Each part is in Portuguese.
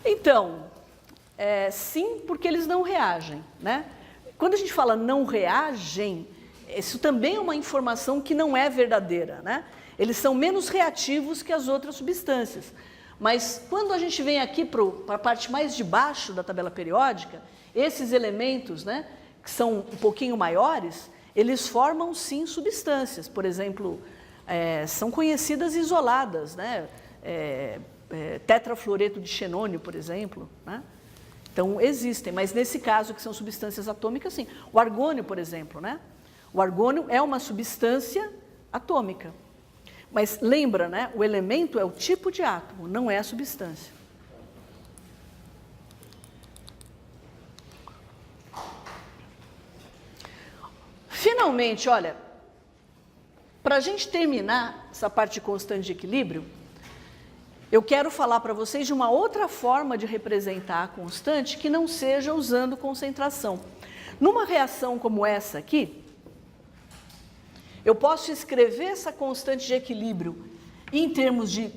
Então, sim, porque eles não reagem, né? Quando a gente fala não reagem, isso também é uma informação que não é verdadeira, né? Eles são menos reativos que as outras substâncias. Mas quando a gente vem aqui para a parte mais de baixo da tabela periódica, esses elementos, né, que são um pouquinho maiores, eles formam sim substâncias. Por exemplo, são conhecidas isoladas, né? Tetrafluoreto de xenônio, por exemplo, né? Então, existem, mas nesse caso, que são substâncias atômicas, sim. O argônio, por exemplo, né? O argônio é uma substância atômica. Mas lembra, né? O elemento é o tipo de átomo, não é a substância. Finalmente, olha, para a gente terminar essa parte constante de equilíbrio, eu quero falar para vocês de uma outra forma de representar a constante que não seja usando concentração. Numa reação como essa aqui, eu posso escrever essa constante de equilíbrio em termos de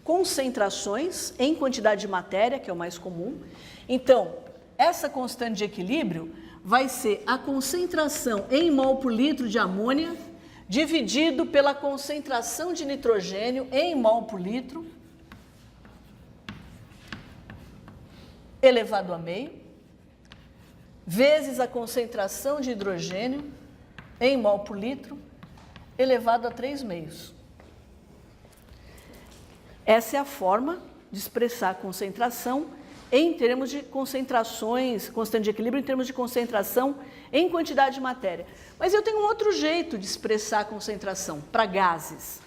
concentrações em quantidade de matéria, que é o mais comum. Então, essa constante de equilíbrio vai ser a concentração em mol por litro de amônia dividido pela concentração de nitrogênio em mol por litro elevado a meio, vezes a concentração de hidrogênio em mol por litro elevado a 3 meios. Essa é a forma de expressar a concentração em termos de concentrações, constante de equilíbrio em termos de concentração em quantidade de matéria. Mas eu tenho um outro jeito de expressar a concentração para gases.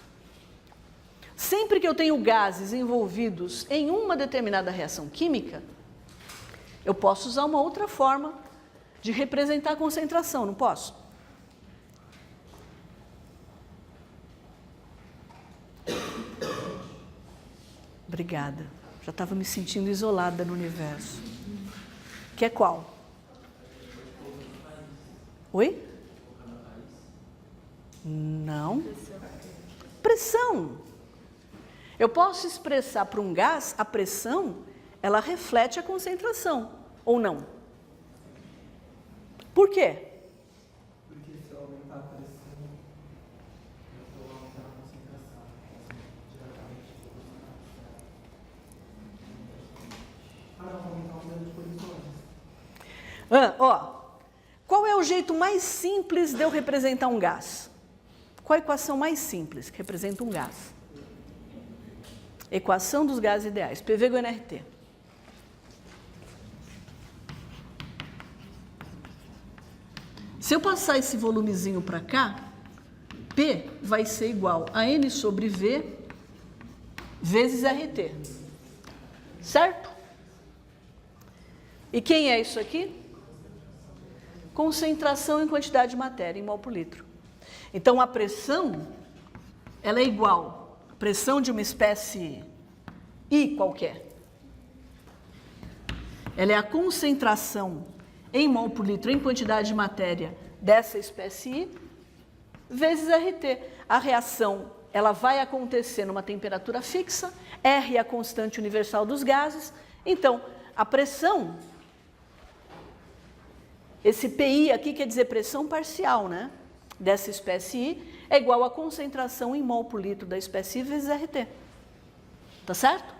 Sempre que eu tenho gases envolvidos em uma determinada reação química, eu posso usar uma outra forma de representar a concentração, não posso? Obrigada. Já estava me sentindo isolada no universo. Que é qual? Oi? Não. Pressão. Eu posso expressar para um gás a pressão, ela reflete a concentração, ou não? Por quê? Porque se eu aumentar a pressão, eu estou aumentando a concentração diretamente proporcional. Não, aumentar o número de posições. Qual é o jeito mais simples de eu representar um gás? Qual a equação mais simples que representa um gás? Equação dos gases ideais, PV igual a nRT. Se eu passar esse volumezinho para cá, P vai ser igual a N sobre V vezes RT. Certo? E quem é isso aqui? Concentração em quantidade de matéria, em mol por litro. Então, a pressão, ela é igual à pressão de uma espécie I qualquer. Ela é a concentração em mol por litro em quantidade de matéria dessa espécie I, vezes RT. A reação, ela vai acontecer numa temperatura fixa, R é a constante universal dos gases, então, a pressão, esse PI aqui quer dizer pressão parcial, né? Dessa espécie I, é igual à concentração em mol por litro da espécie I vezes RT. Tá certo?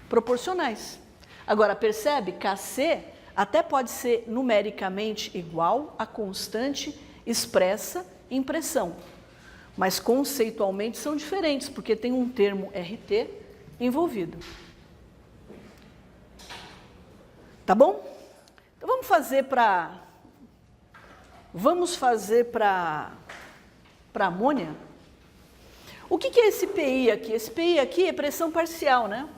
Proporcionais. Agora, percebe? Kc até pode ser numericamente igual à constante expressa em pressão, mas conceitualmente são diferentes, porque tem um termo RT envolvido. Tá bom? Então vamos fazer para amônia. O que é esse PI aqui? Esse PI aqui é pressão parcial, né?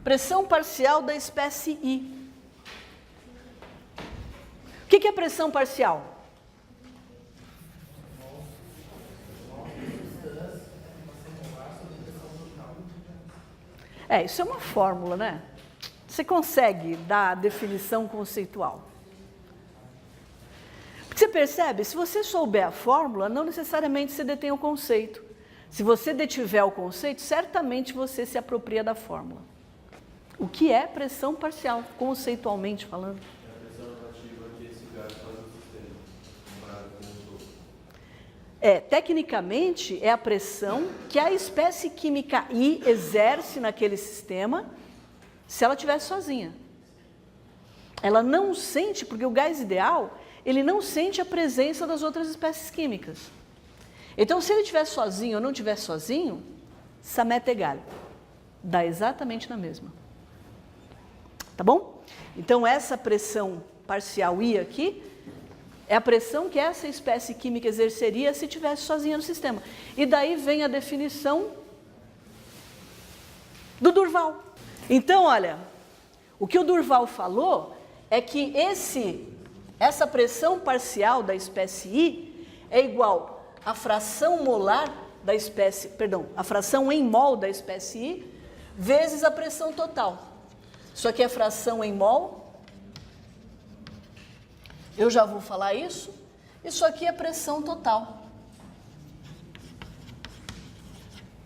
Pressão parcial da espécie I. O que é pressão parcial? Isso é uma fórmula, né? Você consegue dar a definição conceitual? Porque você percebe, se você souber a fórmula, não necessariamente você detém o conceito. Se você detiver o conceito, certamente você se apropria da fórmula. O que é pressão parcial, conceitualmente falando? É a pressão relativa que esse gás faz no sistema, comparado com os outros. Tecnicamente, é a pressão que a espécie química I exerce naquele sistema se ela estiver sozinha. Ela não sente, porque o gás ideal, ele não sente a presença das outras espécies químicas. Então, se ele estiver sozinho ou não estiver sozinho, Samet egal. Dá exatamente na mesma. Tá bom? Então, essa pressão parcial I aqui é a pressão que essa espécie química exerceria se estivesse sozinha no sistema. E daí vem a definição do Durval. Então, olha, o que o Durval falou é que essa pressão parcial da espécie I é igual à fração molar da espécie, a fração em mol da espécie I vezes a pressão total. Isso aqui é fração em mol. Eu já vou falar isso. Isso aqui é pressão total,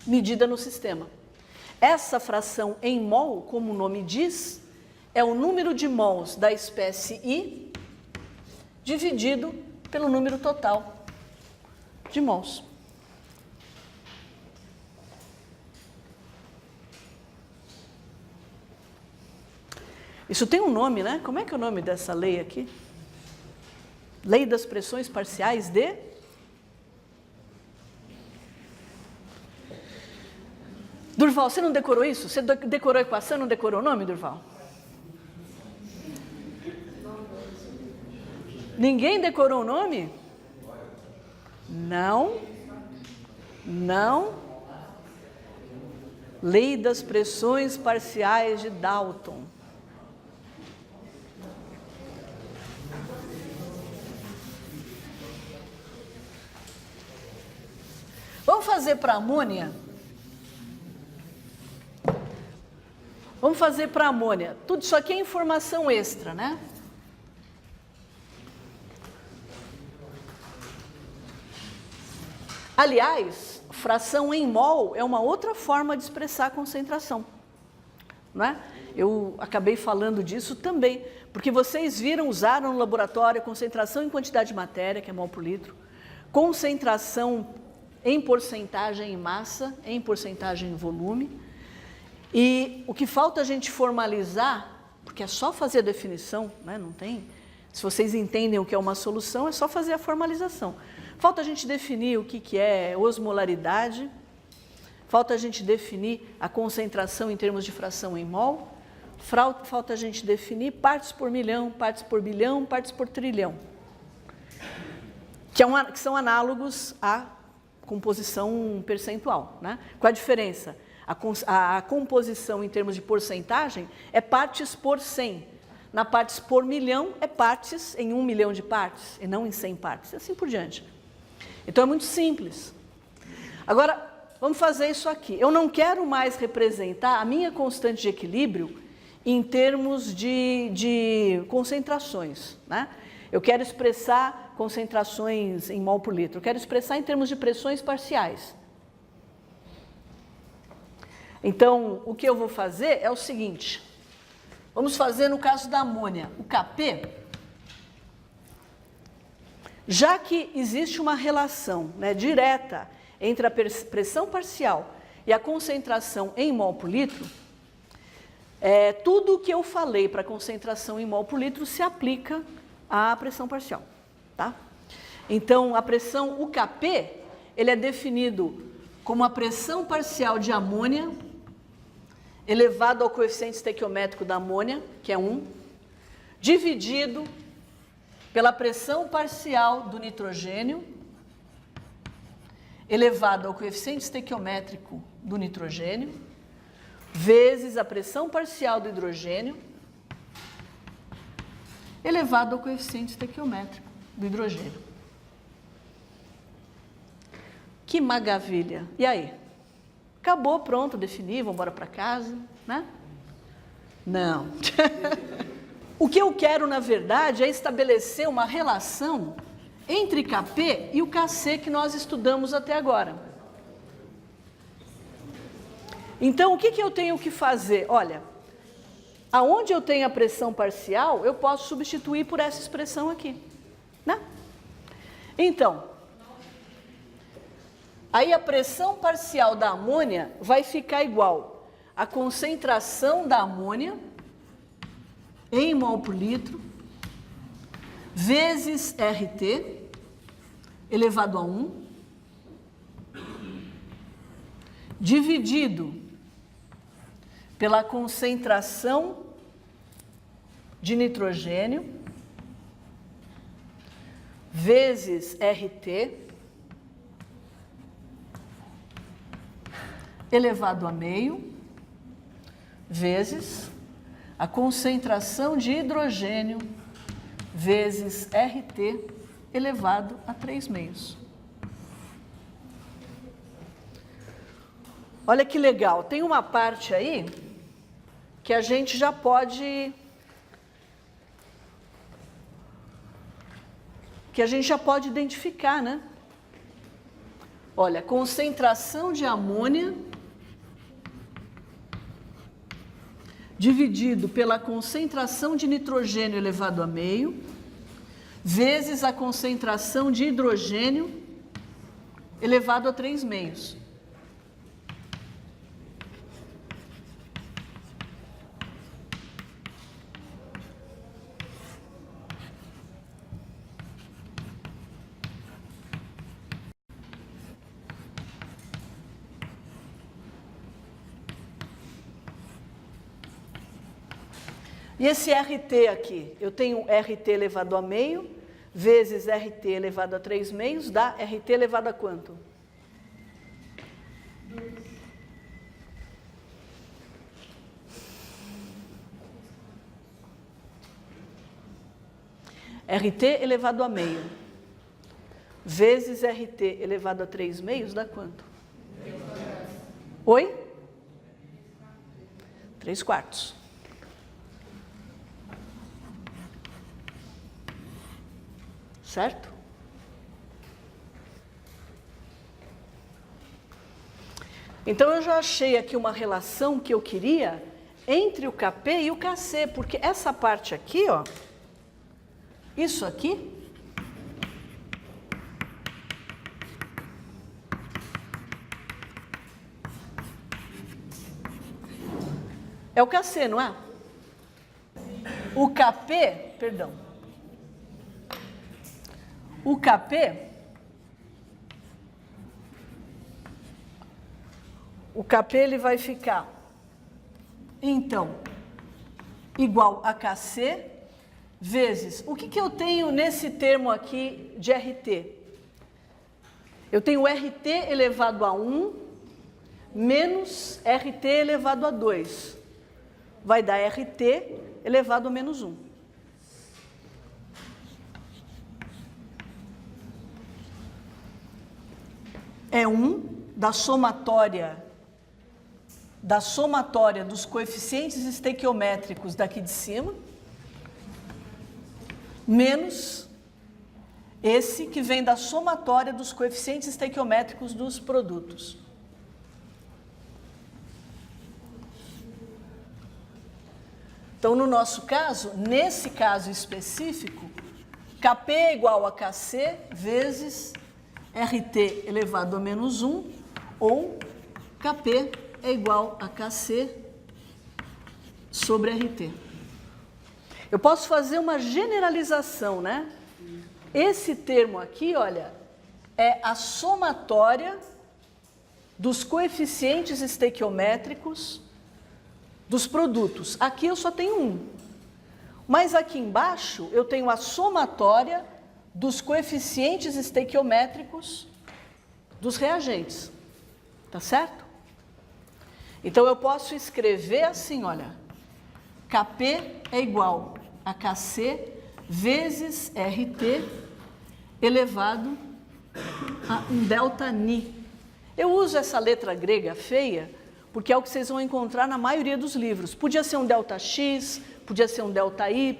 medida no sistema. Essa fração em mol, como o nome diz, é o número de mols da espécie I dividido pelo número total de mols. Isso tem um nome, né? Como é que é o nome dessa lei aqui? Lei das pressões parciais de... Durval, você não decorou isso? Você decorou a equação, não decorou o nome, Durval? Ninguém decorou o nome? Não. Não. Lei das pressões parciais de Dalton. Vamos fazer para amônia? Vamos fazer para amônia. Tudo isso aqui é informação extra, né? Aliás, fração em mol é uma outra forma de expressar a concentração, não é? Eu acabei falando disso também, porque vocês usaram no laboratório a concentração em quantidade de matéria, que é mol por litro, concentração em porcentagem em massa, em porcentagem em volume, e o que falta a gente formalizar, porque é só fazer a definição, né? Não tem... Se vocês entendem o que é uma solução, é só fazer a formalização. Falta a gente definir o que é osmolaridade, falta a gente definir a concentração em termos de fração em mol, falta a gente definir partes por milhão, partes por bilhão, partes por trilhão, que são análogos à composição percentual, né? Qual a diferença? A composição em termos de porcentagem é partes por 100. Na partes por milhão é partes em 1 milhão de partes, e não em 100 partes, e assim por diante. Então é muito simples. Agora, vamos fazer isso aqui. Eu não quero mais representar a minha constante de equilíbrio em termos de concentrações, né? Eu quero expressar concentrações em mol por litro. Eu quero expressar em termos de pressões parciais. Então, o que eu vou fazer é o seguinte. Vamos fazer no caso da amônia. O Kp, já que existe uma relação, né, direta entre a pressão parcial e a concentração em mol por litro, tudo o que eu falei para a concentração em mol por litro se aplica à pressão parcial, tá? Então, o Kp, ele é definido como a pressão parcial de amônia elevado ao coeficiente estequiométrico da amônia, que é 1, dividido pela pressão parcial do nitrogênio, elevado ao coeficiente estequiométrico do nitrogênio, vezes a pressão parcial do hidrogênio, elevado ao coeficiente estequiométrico do hidrogênio. Que maravilha! E aí? Acabou, pronto, defini, vamos embora para casa, né? Não. O que eu quero, na verdade, é estabelecer uma relação entre Kp e o Kc que nós estudamos até agora. Então, o que eu tenho que fazer? Olha, aonde eu tenho a pressão parcial, eu posso substituir por essa expressão aqui, né? Então, aí a pressão parcial da amônia vai ficar igual à concentração da amônia em mol por litro vezes RT elevado a 1 dividido pela concentração de nitrogênio vezes RT elevado a meio vezes a concentração de hidrogênio vezes RT elevado a 3 meios. Olha que legal, tem uma parte aí que a gente já pode identificar, né? Olha, concentração de amônia dividido pela concentração de nitrogênio elevado a meio, vezes a concentração de hidrogênio elevado a 3 meios. E esse RT aqui, eu tenho RT elevado a meio, vezes RT elevado a 3 meios, dá RT elevado a quanto? 2. RT elevado a meio, vezes RT elevado a 3 meios, dá quanto? 3/4. Oi? 3/4. Certo? Então, eu já achei aqui uma relação que eu queria entre o Kp e o Kc, porque essa parte aqui, ó, isso aqui, é o Kc, não é? O Kp, perdão. O Kp ele vai ficar, então, igual a Kc vezes, o que eu tenho nesse termo aqui de RT? Eu tenho RT elevado a 1 menos RT elevado a 2. Vai dar RT elevado a menos 1. É 1 da somatória dos coeficientes estequiométricos daqui de cima, menos esse que vem da somatória dos coeficientes estequiométricos dos produtos. Então, no nosso caso, nesse caso específico, Kp é igual a Kc vezes RT elevado a menos 1, ou Kp é igual a Kc sobre RT. Eu posso fazer uma generalização, né? Esse termo aqui, olha, é a somatória dos coeficientes estequiométricos dos produtos. Aqui eu só tenho um. Mas aqui embaixo eu tenho a somatória dos coeficientes estequiométricos dos reagentes. Tá certo? Então eu posso escrever assim, olha, Kp é igual a Kc vezes RT elevado a um delta Ni. Eu uso essa letra grega feia porque é o que vocês vão encontrar na maioria dos livros. Podia ser um ΔX, podia ser um ΔY.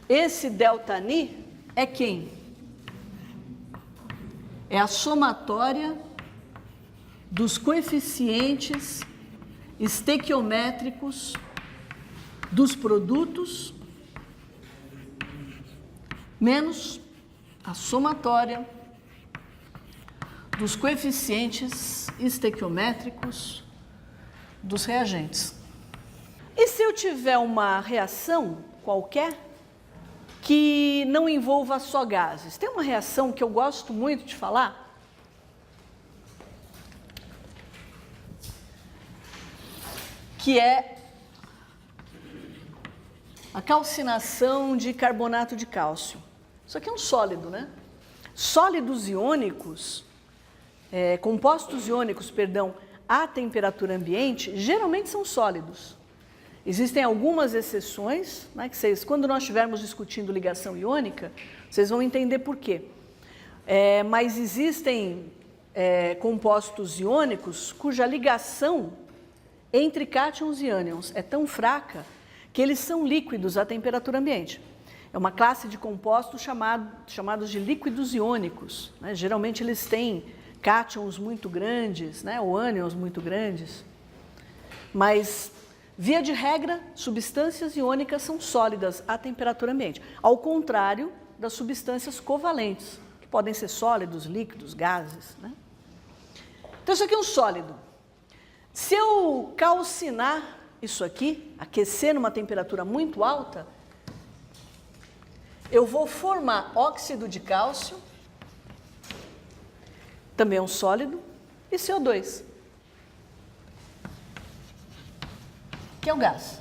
Esse ΔNi é quem? É a somatória dos coeficientes estequiométricos dos produtos menos a somatória dos coeficientes estequiométricos dos reagentes. E se eu tiver uma reação qualquer que não envolva só gases? Tem uma reação que eu gosto muito de falar, que é a calcinação de carbonato de cálcio. Isso aqui é um sólido, né? Sólidos iônicos, compostos iônicos, perdão, à temperatura ambiente, geralmente são sólidos. Existem algumas exceções, né, que vocês, quando nós estivermos discutindo ligação iônica, vocês vão entender por quê. Mas existem compostos iônicos cuja ligação entre cátions e ânions é tão fraca que eles são líquidos à temperatura ambiente. É uma classe de compostos chamados de líquidos iônicos, né? Geralmente eles têm cátions muito grandes, né, ou ânions muito grandes, mas, via de regra, substâncias iônicas são sólidas à temperatura ambiente, ao contrário das substâncias covalentes, que podem ser sólidos, líquidos, gases, né? Então, isso aqui é um sólido. Se eu calcinar isso aqui, aquecer numa temperatura muito alta, eu vou formar óxido de cálcio, também é um sólido, e CO2, que é o gás.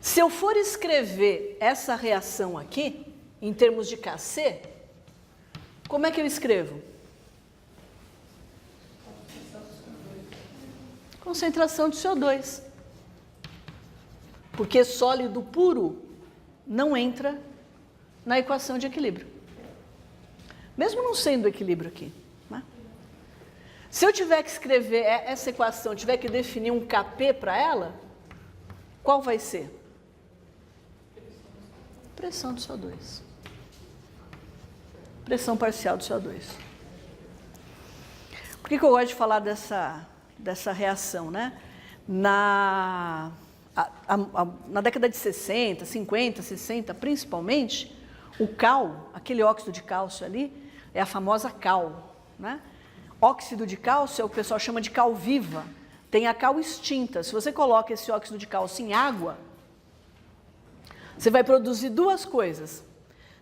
Se eu for escrever essa reação aqui, em termos de Kc, como é que eu escrevo? Concentração de CO2. Porque sólido puro não entra na equação de equilíbrio. Mesmo não sendo equilíbrio aqui, né? Se eu tiver que escrever essa equação, tiver que definir um Kp para ela, qual vai ser? Pressão do CO2. Pressão parcial do CO2. Por que eu gosto de falar dessa reação, né? Na década de 60, 50, 60, principalmente, o cal, aquele óxido de cálcio ali, é a famosa cal, né? Óxido de cálcio é o que o pessoal chama de cal viva. Tem a cal extinta. Se você coloca esse óxido de cálcio em água, você vai produzir duas coisas.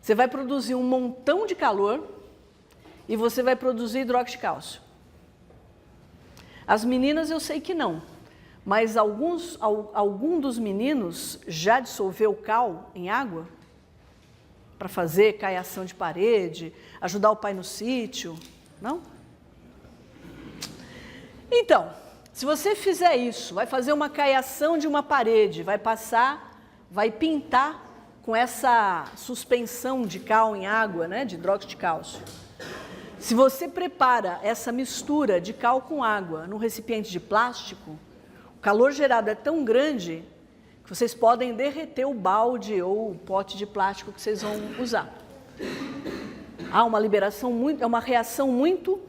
Você vai produzir um montão de calor e você vai produzir hidróxido de cálcio. As meninas eu sei que não, mas algum dos meninos já dissolveu cal em água para fazer caiação de parede, ajudar o pai no sítio, não? Então, se você fizer isso, vai fazer uma caiação de uma parede, vai pintar com essa suspensão de cal em água, né, de hidróxido de cálcio. Se você prepara essa mistura de cal com água num recipiente de plástico, o calor gerado é tão grande que vocês podem derreter o balde ou o pote de plástico que vocês vão usar. Há uma é uma reação muito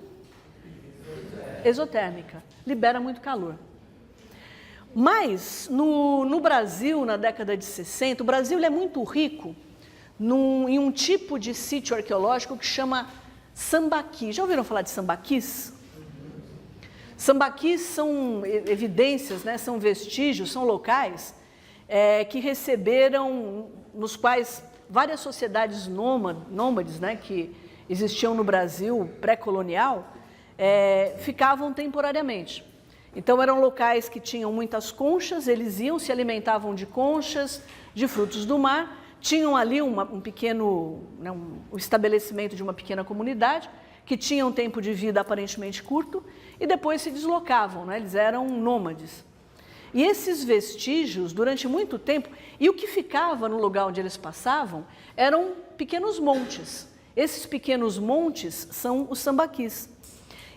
exotérmica, libera muito calor. Mas, no Brasil, na década de 60, o Brasil é muito rico em um tipo de sítio arqueológico que chama sambaqui. Já ouviram falar de sambaquis? Sambaquis são evidências, né, são vestígios, são locais que receberam, nos quais várias sociedades nômades, né, que existiam no Brasil pré-colonial, ficavam temporariamente. Então, eram locais que tinham muitas conchas, eles iam, se alimentavam de conchas, de frutos do mar, tinham ali um pequeno, né, um estabelecimento de uma pequena comunidade, que tinha um tempo de vida aparentemente curto, e depois se deslocavam, né, eles eram nômades. E esses vestígios, durante muito tempo, e o que ficava no lugar onde eles passavam, eram pequenos montes. Esses pequenos montes são os sambaquis.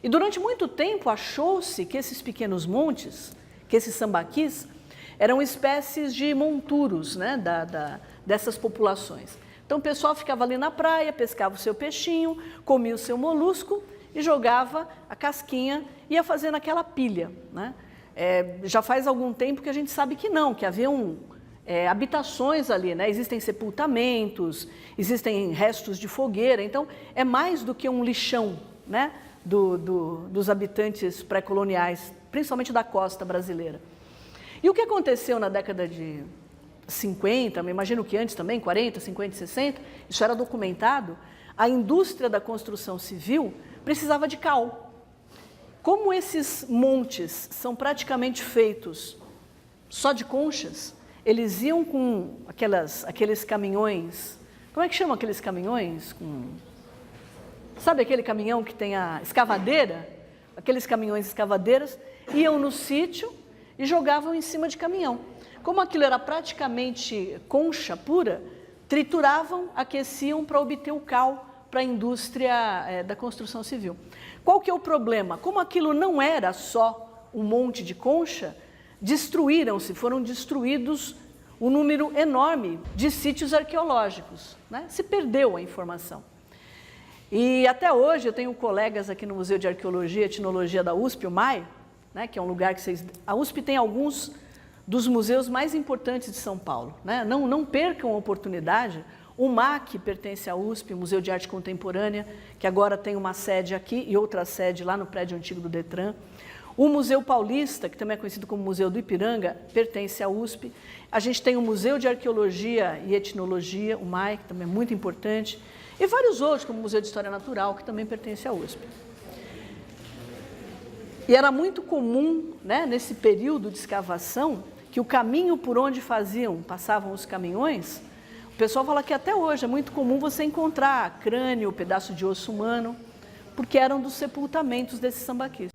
E durante muito tempo achou-se que esses pequenos montes, que esses sambaquis, eram espécies de monturos, né, dessas populações. Então o pessoal ficava ali na praia, pescava o seu peixinho, comia o seu molusco e jogava a casquinha, ia fazendo aquela pilha, né? Já faz algum tempo que a gente sabe que não, que haviam habitações ali, né? Existem sepultamentos, existem restos de fogueira, então é mais do que um lixão, né? Dos habitantes pré-coloniais, principalmente da costa brasileira. E o que aconteceu na década de 50, me imagino que antes também, 40, 50, 60, isso era documentado, a indústria da construção civil precisava de cal. Como esses montes são praticamente feitos só de conchas, eles iam com aqueles caminhões, como é que chamam aqueles caminhões? Sabe aquele caminhão que tem a escavadeira? Aqueles caminhões escavadeiras iam no sítio e jogavam em cima de caminhão. Como aquilo era praticamente concha pura, trituravam, aqueciam para obter o cal para a indústria da construção civil. Qual que é o problema? Como aquilo não era só um monte de concha, foram destruídos um número enorme de sítios arqueológicos, né? Se perdeu a informação. E até hoje eu tenho colegas aqui no Museu de Arqueologia e Etnologia da USP, o MAI, né, que é um lugar que a USP tem alguns dos museus mais importantes de São Paulo, né? Não percam a oportunidade. O MAC pertence à USP, Museu de Arte Contemporânea, que agora tem uma sede aqui e outra sede lá no prédio antigo do Detran. O Museu Paulista, que também é conhecido como Museu do Ipiranga, pertence à USP. A gente tem o Museu de Arqueologia e Etnologia, o MAI, que também é muito importante. E vários outros, como o Museu de História Natural, que também pertence à USP. E era muito comum, né, nesse período de escavação, que o caminho por onde passavam os caminhões, o pessoal fala que até hoje é muito comum você encontrar crânio, pedaço de osso humano, porque eram dos sepultamentos desses sambaquis.